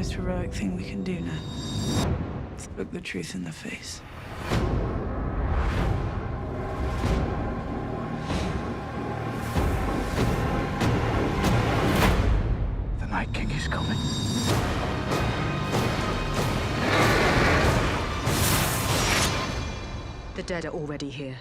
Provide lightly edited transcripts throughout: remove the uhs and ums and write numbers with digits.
most heroic thing we can do now. Let's look the truth in the face. The Night King is coming. The dead are already here.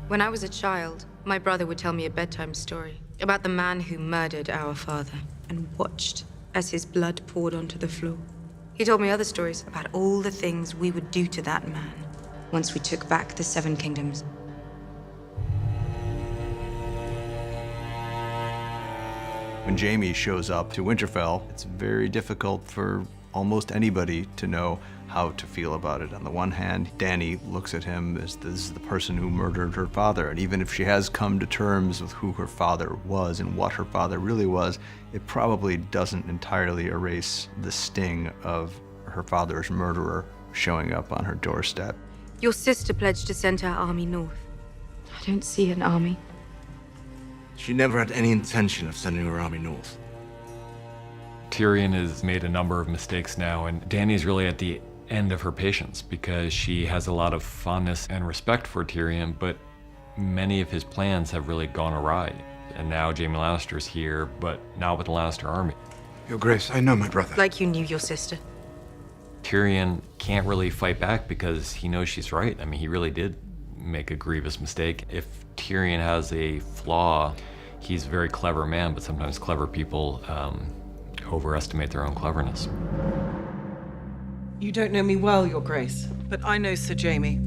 When I was a child, my brother would tell me a bedtime story about the man who murdered our father and watched as his blood poured onto the floor. He told me other stories about all the things we would do to that man once we took back the Seven Kingdoms. When Jaime shows up to Winterfell, it's very difficult for almost anybody to know how to feel about it. On the one hand, Dany looks at him as this is the person who murdered her father, and even if she has come to terms with who her father was and what her father really was, it probably doesn't entirely erase the sting of her father's murderer showing up on her doorstep. Your sister pledged to send her army north. I don't see an army. She never had any intention of sending her army north. Tyrion has made a number of mistakes now, and Dany's really at the end of her patience because she has a lot of fondness and respect for Tyrion, but many of his plans have really gone awry. And now Jaime Lannister's here, but not with the Lannister army. Your Grace, I know my brother. Like you knew your sister. Tyrion can't really fight back because he knows she's right. I mean, he really did make a grievous mistake. If Tyrion has a flaw, he's a very clever man, but sometimes clever people overestimate their own cleverness. You don't know me well, Your Grace, but I know Sir Jaime.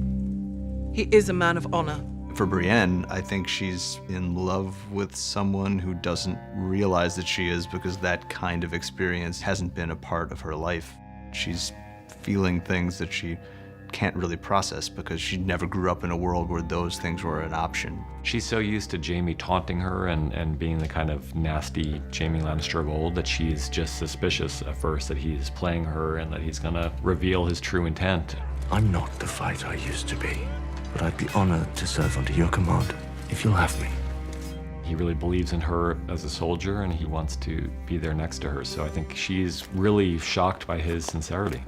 He is a man of honor. For Brienne, I think she's in love with someone who doesn't realize that she is because that kind of experience hasn't been a part of her life. She's feeling things that she can't really process because she never grew up in a world where those things were an option. She's so used to Jaime taunting her and being the kind of nasty Jaime Lannister of old that she's just suspicious at first that he's playing her and that he's gonna reveal his true intent. I'm not the fighter I used to be, but I'd be honored to serve under your command, if you'll have me. He really believes in her as a soldier and he wants to be there next to her, so I think she's really shocked by his sincerity.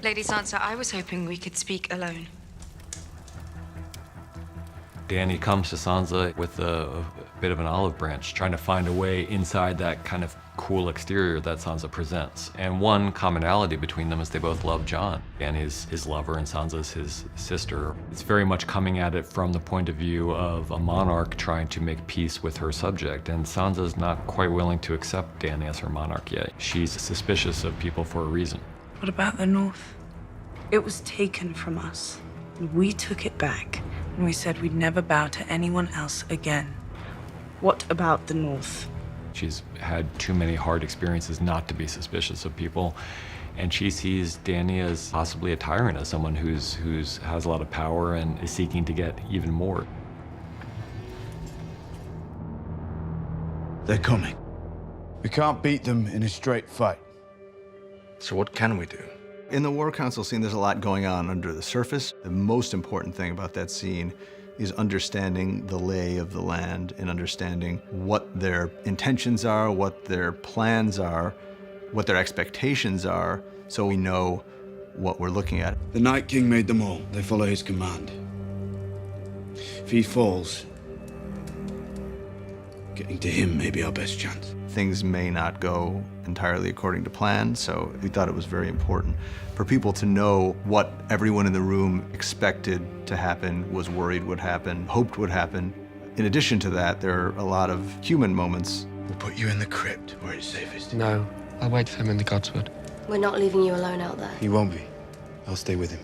Lady Sansa, I was hoping we could speak alone. Dany comes to Sansa with a bit of an olive branch, trying to find a way inside that kind of cool exterior that Sansa presents. And one commonality between them is they both love Jon. Dany's his lover and Sansa's his sister. It's very much coming at it from the point of view of a monarch trying to make peace with her subject, and Sansa's not quite willing to accept Dany as her monarch yet. She's suspicious of people for a reason. What about the North? It was taken from us. We took it back, and we said we'd never bow to anyone else again. What about the North? She's had too many hard experiences not to be suspicious of people, and she sees Dany as possibly a tyrant, as someone who's has a lot of power and is seeking to get even more. They're coming. We can't beat them in a straight fight. So what can we do? In the War Council scene, there's a lot going on under the surface. The most important thing about that scene is understanding the lay of the land and understanding what their intentions are, what their plans are, what their expectations are, so we know what we're looking at. The Night King made them all. They follow his command. If he falls, getting to him may be our best chance. Things may not go entirely according to plan, so we thought it was very important for people to know what everyone in the room expected to happen, was worried would happen, hoped would happen. In addition to that, there are a lot of human moments. We'll put you in the crypt where it's safest. No, I'll wait for him in the Godswood. We're not leaving you alone out there. He won't be. I'll stay with him.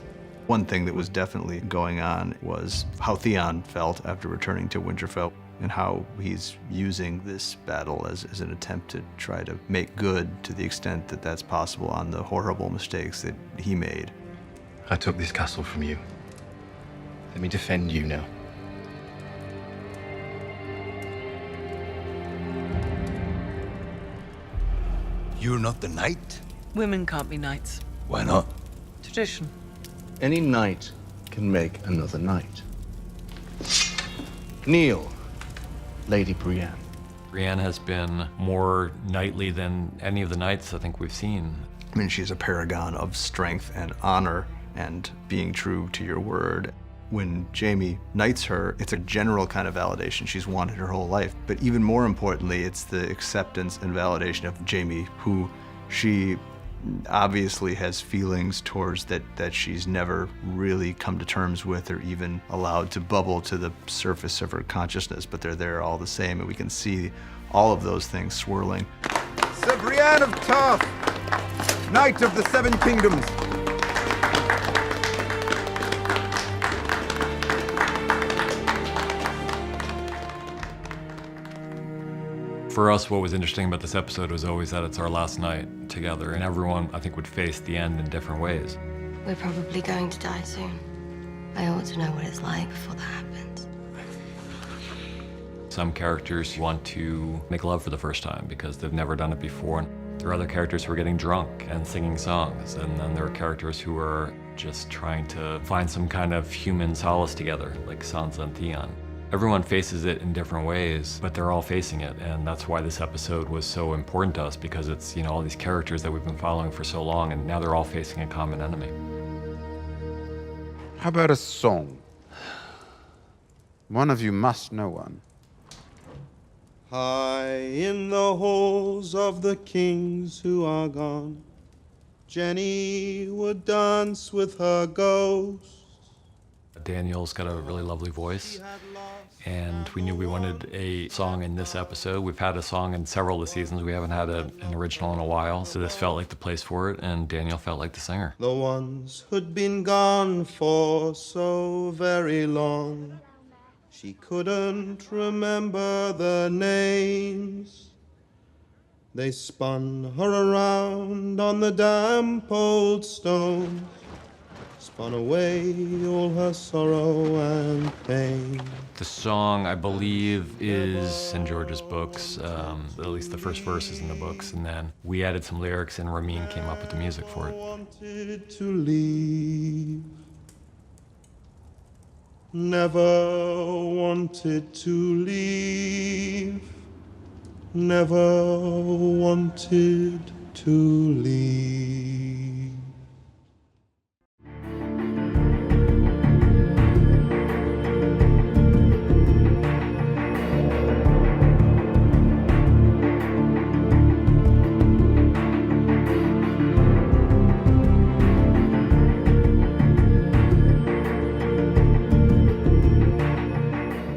One thing that was definitely going on was how Theon felt after returning to Winterfell and how he's using this battle as an attempt to try to make good to the extent that that's possible on the horrible mistakes that he made. I took this castle from you. Let me defend you now. You're not the knight? Women can't be knights. Why not? Tradition. Any knight can make another knight. Kneel, Lady Brienne. Brienne has been more knightly than any of the knights I think we've seen. I mean, she's a paragon of strength and honor and being true to your word. When Jaime knights her, it's a general kind of validation she's wanted her whole life. But even more importantly, it's the acceptance and validation of Jaime, who she obviously has feelings towards that she's never really come to terms with or even allowed to bubble to the surface of her consciousness, but they're there all the same, and we can see all of those things swirling. Sir Brienne of Tarth, Knight of the Seven Kingdoms. For us, what was interesting about this episode was always that it's our last night together, and everyone, I think, would face the end in different ways. We're probably going to die soon. I ought to know what it's like before that happens. Some characters want to make love for the first time because they've never done it before. There are other characters who are getting drunk and singing songs, and then there are characters who are just trying to find some kind of human solace together, like Sansa and Theon. Everyone faces it in different ways, but they're all facing it, and that's why this episode was so important to us, because it's, you know, all these characters that we've been following for so long, and now they're all facing a common enemy. How about a song? One of you must know one. High in the halls of the kings who are gone, Jenny would dance with her ghost. Daniel's got a really lovely voice, and we knew we wanted a song in this episode. We've had a song in several of the seasons. We haven't had an original in a while, so this felt like the place for it, and Daniel felt like the singer. The ones who'd been gone for so very long, she couldn't remember their names. They spun her around on the damp old stones, spun away all her sorrow and pain. The song, I believe, is in George's books, at least the first verse is in the books, and then we added some lyrics and Ramin came up with the music for it. Wanted to leave, never wanted to leave, never wanted to leave.